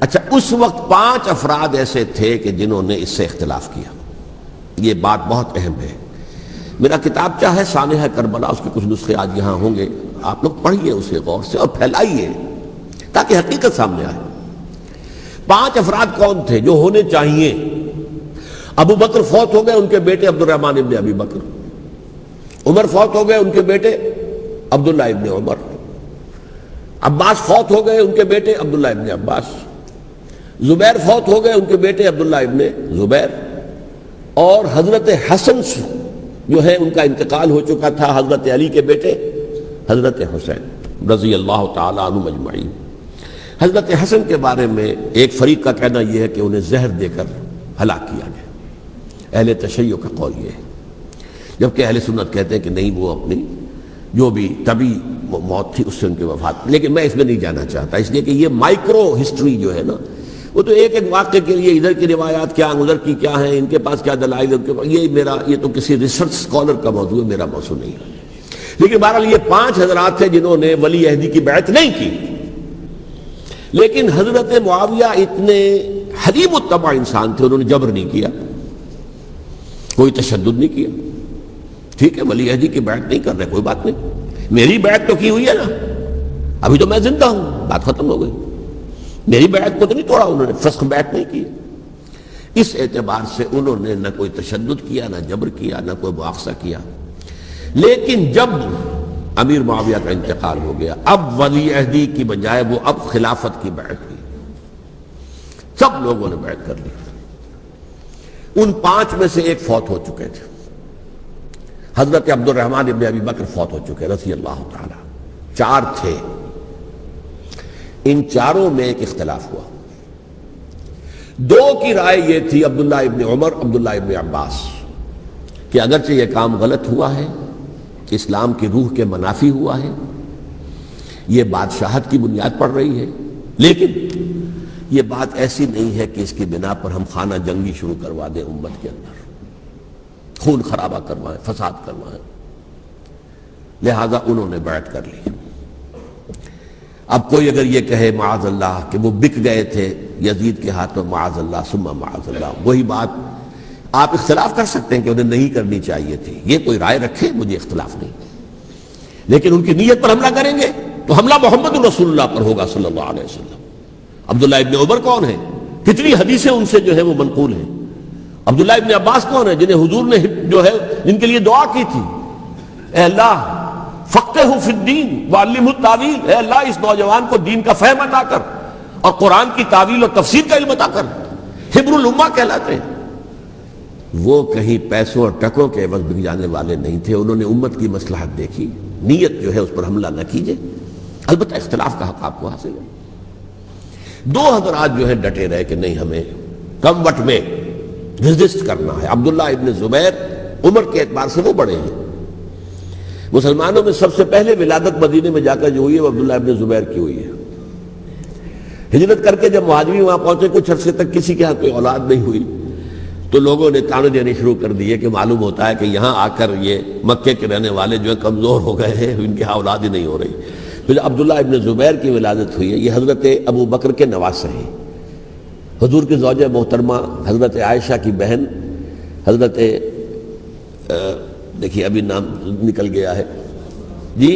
اچھا، اس وقت 5 افراد ایسے تھے کہ جنہوں نے اس سے اختلاف کیا. یہ بات بہت اہم ہے. میرا کتابچہ ہے سانحہ کربلا، اس کے کچھ نسخے آج یہاں ہوں گے، آپ لوگ پڑھیے اسے غور سے اور پھیلائیے تاکہ حقیقت سامنے آئے. 5 افراد کون تھے جو ہونے چاہیے؟ ابو بکر فوت ہو گئے، ان کے بیٹے عبد الرحمن ابن ابی بکر. عمر فوت ہو گئے، ان کے بیٹے عبداللہ ابن عمر. عباس فوت ہو گئے، ان کے بیٹے عبداللہ ابن عباس. زبیر فوت ہو گئے، ان کے بیٹے عبداللہ ابن زبیر. اور حضرت حسن جو ہے ان کا انتقال ہو چکا تھا، حضرت علی کے بیٹے حضرت حسین رضی اللہ تعالی عنہم اجمعین. حضرت حسن کے بارے میں ایک فریق کا کہنا یہ ہے کہ انہیں زہر دے کر ہلاک کیا گیا. اہل تشیع کا قول یہ ہے، جبکہ اہل سنت کہتے ہیں کہ نہیں، وہ اپنی جو بھی طبی موت تھی اس سے ان کی وفات. لیکن میں اس میں نہیں جانا چاہتا، اس لیے کہ یہ مائکرو ہسٹری جو ہے نا، وہ تو ایک ایک واقعے کے لیے ادھر کی روایات کیا، ادھر کی کیا ہیں، ان کے پاس کیا دلائل، یہ تو کسی ریسرچ اسکالر کا موضوع ہے، میرا موضوع نہیں ہے. لیکن بہرحال یہ 5 حضرات تھے جنہوں نے ولی عہدی کی بیعت نہیں کی. لیکن حضرت معاویہ اتنے حلیم الطبع انسان تھے، انہوں نے جبر نہیں کیا، کوئی تشدد نہیں کیا. ٹھیک ہے، ولی عہدی کی بیعت نہیں کر رہے، کوئی بات نہیں، میری بیعت تو کی ہوئی ہے نا، ابھی تو میں زندہ ہوں، بات ختم ہو گئی. میری بیعت کو تو نہیں توڑا انہوں نے، فسخ بیعت نہیں کی. اس اعتبار سے انہوں نے نہ کوئی تشدد کیا، نہ جبر کیا، نہ کوئی مواخذہ کیا. لیکن جب امیر معاویہ کا انتقال ہو گیا، اب ولی عہدی کی بجائے وہ اب خلافت کی بیعت ہوئی. سب لوگوں نے بیعت کر لی. ان 5 میں سے ایک فوت ہو چکے تھے، حضرت عبد الرحمن ابن ابی بکر فوت ہو چکے رضی اللہ تعالی. 4 تھے، ان 4 میں ایک اختلاف ہوا. 2 کی رائے یہ تھی، عبداللہ ابن عمر، عبداللہ ابن عباس، کہ اگرچہ یہ کام غلط ہوا ہے، اسلام کی روح کے منافی ہوا ہے، یہ بادشاہت کی بنیاد پڑ رہی ہے، لیکن یہ بات ایسی نہیں ہے کہ اس کی بنا پر ہم خانہ جنگی شروع کروا دیں، امت کے اندر خون خرابہ کروائیں، فساد کروائیں. لہذا انہوں نے بیعت کر لی. اب کوئی اگر یہ کہے معاذ اللہ کہ وہ بک گئے تھے یزید کے ہاتھوں، معاذ اللہ ثم معاذ اللہ، وہی بات آپ اختلاف کر سکتے ہیں کہ انہیں نہیں کرنی چاہیے تھی، یہ کوئی رائے رکھے، مجھے اختلاف نہیں. لیکن ان کی نیت پر حملہ کریں گے تو حملہ محمد رسول اللہ پر ہوگا صلی اللہ علیہ وسلم. عبداللہ ابن عمر کون ہیں؟ کتنی حدیثیں ان سے جو ہے وہ منقول ہیں. عبداللہ ابن عباس کون ہیں؟ جنہیں حضور نے جو ہے جن کے لیے دعا کی تھی، اے اللہ فقہہ فی الدین وعلمہ التاویل، اے اللہ اس نوجوان کو دین کا فہم عطا کر اور قرآن کی تعویل اور تفسیر کا علم عطا کر. حبر الامہ کہلاتے ہیں. وہ کہیں پیسوں اور ٹکوں کے عوض بک جانے والے نہیں تھے، انہوں نے امت کی مصلحت دیکھی. نیت جو ہے اس پر حملہ نہ کیجئے، البتہ اختلاف کا حق آپ کو حاصل ہے. 2 حضرات جو ہے ڈٹے رہے کہ نہیں، ہمیں کم وٹ میں ریزسٹ کرنا ہے. عبداللہ ابن زبیر عمر کے اعتبار سے وہ بڑے ہیں. مسلمانوں میں سب سے پہلے ولادت مدینے میں جا کر جو ہوئی ہے وہ عبداللہ ابن زبیر کی ہوئی ہے. ہجرت کر کے جب مہاجرین وہاں پہنچے، کچھ عرصے تک کسی کے ہاں کوئی اولاد نہیں ہوئی، تو لوگوں نے تانے دینے شروع کر دیے کہ معلوم ہوتا ہے کہ یہاں آ کر یہ مکے کے رہنے والے جو ہے کمزور ہو گئے ہیں، ان کے ہاں اولاد ہی نہیں ہو رہی. پھر عبداللہ ابن زبیر کی ولادت ہوئی ہے. یہ حضرت ابو بکر کے نواسے ہیں، حضور کی زوجہ محترمہ حضرت عائشہ کی بہن، حضرت دیکھیے ابھی نام نکل گیا ہے جی،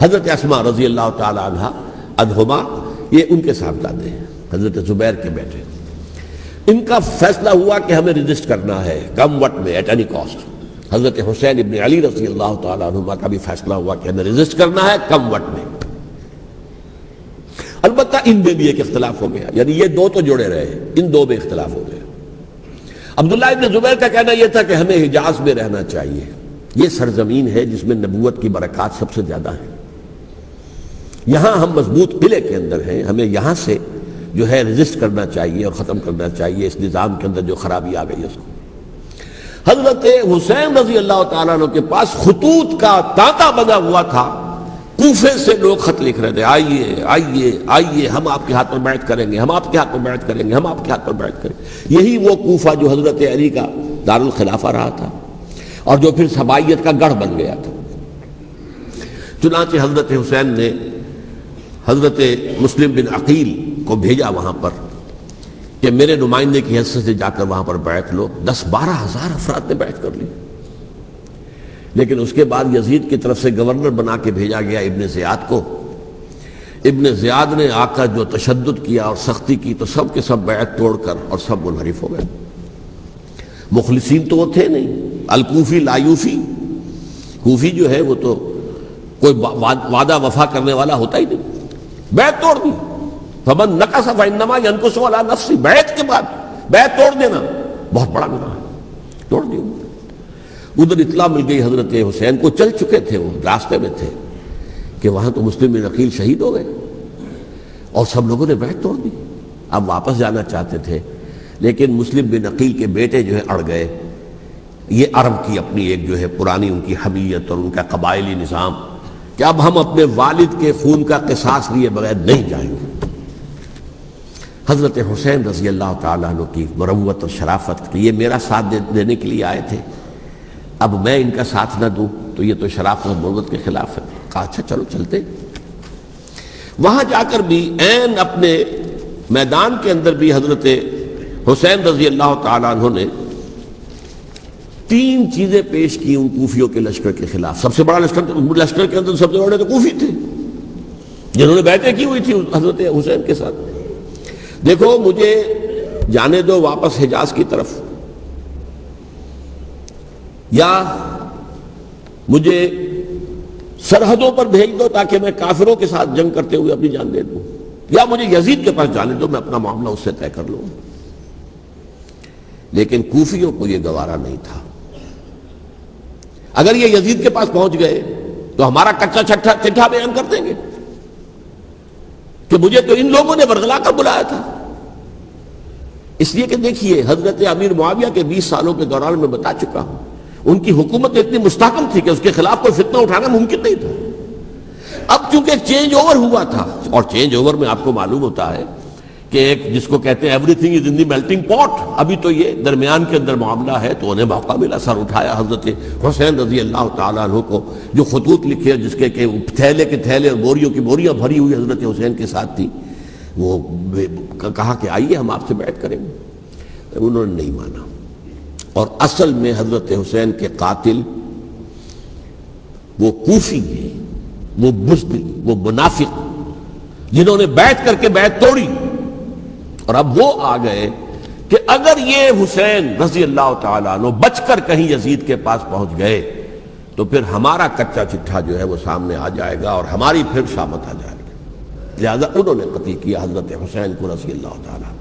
حضرت اسماء رضی اللہ تعالی عنہا عنہما، یہ ان کے صاحبزادے ہیں، حضرت زبیر کے بیٹے. ان کا فیصلہ ہوا کہ ہمیں رجسٹ کرنا ہے کم وٹ میں، ایٹ اینی کاسٹ. حضرت حسین ابن علی رضی اللہ تعالی عنہما کا بھی فیصلہ ہوا کہ ہمیں رجسٹ کرنا ہے کم وٹ میں. البتہ ان میں بھی ایک اختلاف ہو گیا، یعنی یہ 2 تو جڑے رہے، ان 2 میں اختلاف ہو گیا. عبداللہ ابن زبیر کا کہنا یہ تھا کہ ہمیں حجاز میں رہنا چاہیے، یہ سرزمین ہے جس میں نبوت کی برکات سب سے زیادہ ہیں، یہاں ہم مضبوط قلعے کے اندر ہیں، ہمیں یہاں سے جو ہے رجسٹ کرنا چاہیے اور ختم کرنا چاہیے اس نظام کے اندر جو خرابی آ گئی اس کو. حضرت حسین رضی اللہ تعالیٰ عنہ کے پاس خطوط کا تانتا بنا ہوا تھا، کوفے سے لوگ خط لکھ رہے تھے، آئیے آئیے آئیے، ہم آپ کے ہاتھ پر بیعت کریں گے، ہم آپ کے ہاتھ پر بیعت کریں گے، ہم آپ کے ہاتھ پر بیعت کریں گے. یہی وہ کوفہ جو حضرت علی کا دارالخلافہ رہا تھا اور جو پھر سبائیت کا گڑھ بن گیا تھا. چنانچہ حضرت حسین نے حضرت مسلم بن عقیل کو بھیجا وہاں پر کہ میرے نمائندے کی حیثیت سے جا کر وہاں پر بیعت لو. 10-12 ہزار افراد نے بیعت کر لی. لیکن اس کے بعد یزید کی طرف سے گورنر بنا کے بھیجا گیا ابن زیاد کو. ابن زیاد نے آ کر جو تشدد کیا اور سختی کی تو سب کے سب بیعت توڑ کر اور سب منحرف ہو گئے. مخلصین تو وہ تھے نہیں. الکوفی لایوفی، کوفی جو ہے وہ تو کوئی وعدہ وفا کرنے والا ہوتا ہی نہیں. بیعت توڑ دی. فمن نقص فانما ينقص على نفسه. بیعت کے بعد بیعت توڑ دینا بہت بڑا گناہ ہے. توڑ دی. ادھر اطلاع مل گئی حضرت حسین کو، چل چکے تھے، وہ راستے میں تھے کہ وہاں تو مسلم بن عقیل شہید ہو گئے اور سب لوگوں نے بیعت توڑ دی. اب واپس جانا چاہتے تھے لیکن مسلم بن عقیل کے بیٹے جو ہے اڑ گئے. یہ عرب کی اپنی ایک جو ہے پرانی ان کی حمیت اور ان کا قبائلی نظام کہ اب ہم اپنے والد کے خون کا قصاص لیے بغیر نہیں جائیں گے. حضرت حسین رضی اللہ تعالیٰ عنہ کی مروت اور شرافت، یہ میرا ساتھ دینے کے لیے آئے تھے، اب میں ان کا ساتھ نہ دوں تو یہ تو شرافت اور مروت کے خلاف ہے. کہا اچھا چلو چلتے. وہاں جا کر بھی عین اپنے میدان کے اندر بھی حضرت حسین رضی اللہ تعالیٰ عنہ نے 3 چیزیں پیش کی ان کوفیوں کے لشکر کے خلاف. سب سے بڑا لشکر کے اندر سب سے بڑے تو کوفی تھے جنہوں نے بیعتیں کی ہوئی تھی حضرت حسین کے ساتھ. دیکھو مجھے جانے دو واپس حجاز کی طرف، یا مجھے سرحدوں پر بھیج دو تاکہ میں کافروں کے ساتھ جنگ کرتے ہوئے اپنی جان دے دوں، یا مجھے یزید کے پاس جانے دو، میں اپنا معاملہ اس سے طے کر لوں. لیکن کوفیوں کو یہ گوارا نہیں تھا. اگر یہ یزید کے پاس پہنچ گئے تو ہمارا کچا چٹھا بیان کر دیں گے کہ مجھے تو ان لوگوں نے برگلا کر بلایا تھا. اس لیے کہ دیکھیے حضرت امیر معاویہ کے 20 سالوں کے دوران میں بتا چکا ہوں ان کی حکومت اتنی مستحکم تھی کہ اس کے خلاف کوئی فتنہ اٹھانا ممکن نہیں تھا. اب چونکہ ایک چینج اوور ہوا تھا، اور چینج اوور میں آپ کو معلوم ہوتا ہے کہ ایک جس کو کہتے ہیں every thing is in the melting پاٹ، ابھی تو یہ درمیان کے اندر معاملہ ہے تو انہیں موقع ملا. سر اٹھایا حضرت حسین رضی اللہ تعالیٰ عنہ کو، جو خطوط لکھے جس کے کہ تھیلے کے تھیلے اور بوریوں کی بوریاں بھری ہوئی حضرت حسین کے ساتھ تھی، وہ کہا کہ آئیے ہم آپ سے بیعت کریں گے. انہوں نے نہیں مانا. اور اصل میں حضرت حسین کے قاتل وہ کوفی ہیں، وہ بزدل، وہ منافق جنہوں نے بیعت کر کے بیعت توڑی. اور اب وہ آ گئے کہ اگر یہ حسین رضی اللہ تعالیٰ عنہ بچ کر کہیں یزید کے پاس پہنچ گئے تو پھر ہمارا کچا چٹھا جو ہے وہ سامنے آ جائے گا اور ہماری پھر شامت آ جائے گی. لہذا انہوں نے قتل کیا حضرت حسین کو رضی اللہ تعالیٰ.